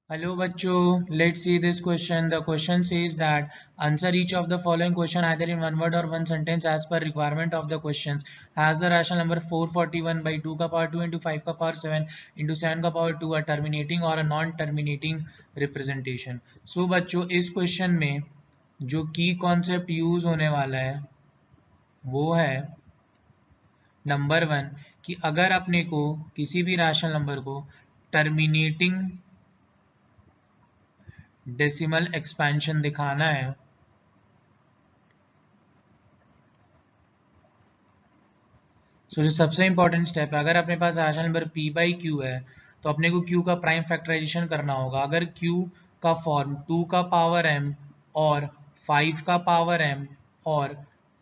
Hello bachcho, let's see this question. The question says that answer each of the following question either in one word or one sentence as per requirement of the questions. Has the rational number 441 by 2 का power 2 into 5 का power 7 into 7 का power 2 a terminating or a non-terminating representation. So बच्चों इस question में जो key concept use होने वाला है वो है नंबर 1 कि अगर अपने को किसी भी rational नंबर को terminating डेसिमल एक्सपेंशन दिखाना है जो सबसे इंपॉर्टेंट स्टेप है, अगर अपने पास rational number p by q है तो अपने को q का प्राइम फैक्टराइजेशन करना होगा। अगर q का फॉर्म 2 का पावर m और 5 का पावर m और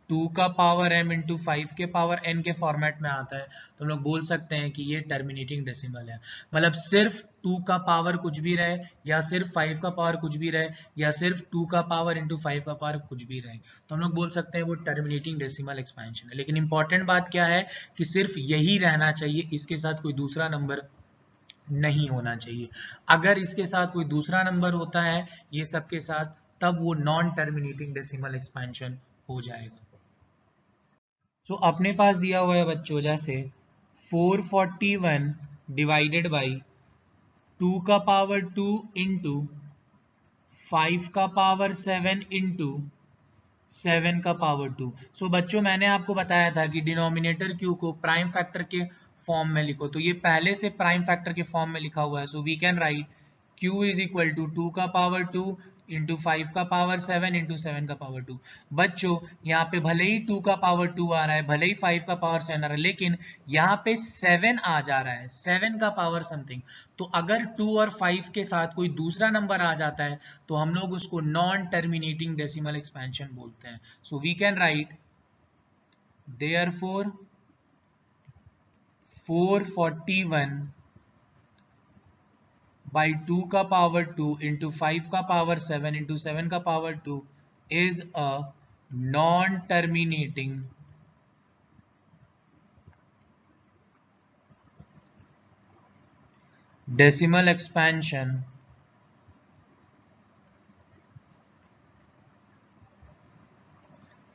2 का पावर m इंटू 5 के पावर n के फॉर्मेट में आता है तो हम लोग बोल सकते हैं कि ये टर्मिनेटिंग डेसिमल है। मतलब सिर्फ 2 का पावर कुछ भी रहे या सिर्फ 5 का पावर कुछ भी रहे या सिर्फ 2 का पावर इंटू 5 का पावर कुछ भी रहे तो हम लोग बोल सकते हैं वो टर्मिनेटिंग डेसिमल एक्सपेंशन है। लेकिन इंपॉर्टेंट बात क्या है कि सिर्फ यही रहना चाहिए, इसके साथ कोई दूसरा नंबर नहीं होना चाहिए। अगर इसके साथ कोई दूसरा नंबर होता है ये सबके साथ तब वो नॉन टर्मिनेटिंग डेसिमल एक्सपेंशन हो जाएगा। सो अपने पास दिया हुआ है बच्चों जैसे 441 डिवाइडेड बाई 2 का पावर 2 इंटू 5 का पावर 7 इंटू 7 का पावर 2। सो बच्चों मैंने आपको बताया था कि डिनोमिनेटर q को प्राइम फैक्टर के फॉर्म में लिखो, तो ये पहले से प्राइम फैक्टर के फॉर्म में लिखा हुआ है। So we can write q is equal to 2 का पावर 2 इंटू 5 का पावर 7 इंटू 7 का पावर 2। बच्चों यहाँ पे भले ही 2 का पावर 2 आ रहा है, भले ही 5 का पावर 7 आ रहा है, लेकिन यहाँ पे 7 आ जा रहा है, 7 का पावर समथिंग। तो अगर 2 और 5 के साथ कोई दूसरा नंबर आ जाता है तो हम लोग उसको नॉन टर्मिनेटिंग डेसिमल एक्सपेंशन बोलते हैं। So we can write therefore 441 by 2 का पावर 2 इंटू 5 का पावर 7 इंटू 7 का power 2 is a non-terminating decimal expansion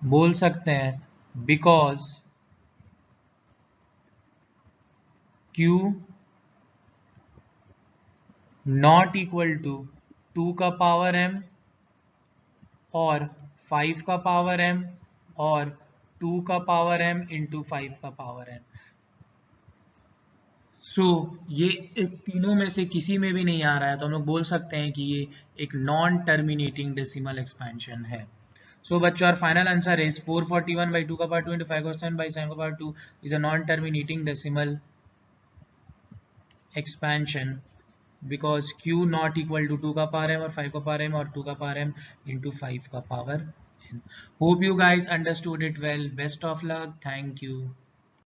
बोल सकते हैं because q not equal to 2 का पावर m और 5 का पावर m और 2 का पावर m इंटू 5 का पावर m। सो ये इस तीनों में से किसी में भी नहीं आ रहा है तो हम लोग बोल सकते हैं कि ये एक नॉन टर्मिनेटिंग डेसिमल एक्सपेंशन है। सो बच्चों our final answer is 441 by 2 का पावर 2 into 5 का 7 by 7 का power 2 is a non terminating decimal expansion because q not equal to 2 का पावर m और 5 का पावर m और 2 का पावर m into 5 का power n। Hope you guys understood it well. Best of luck. Thank you.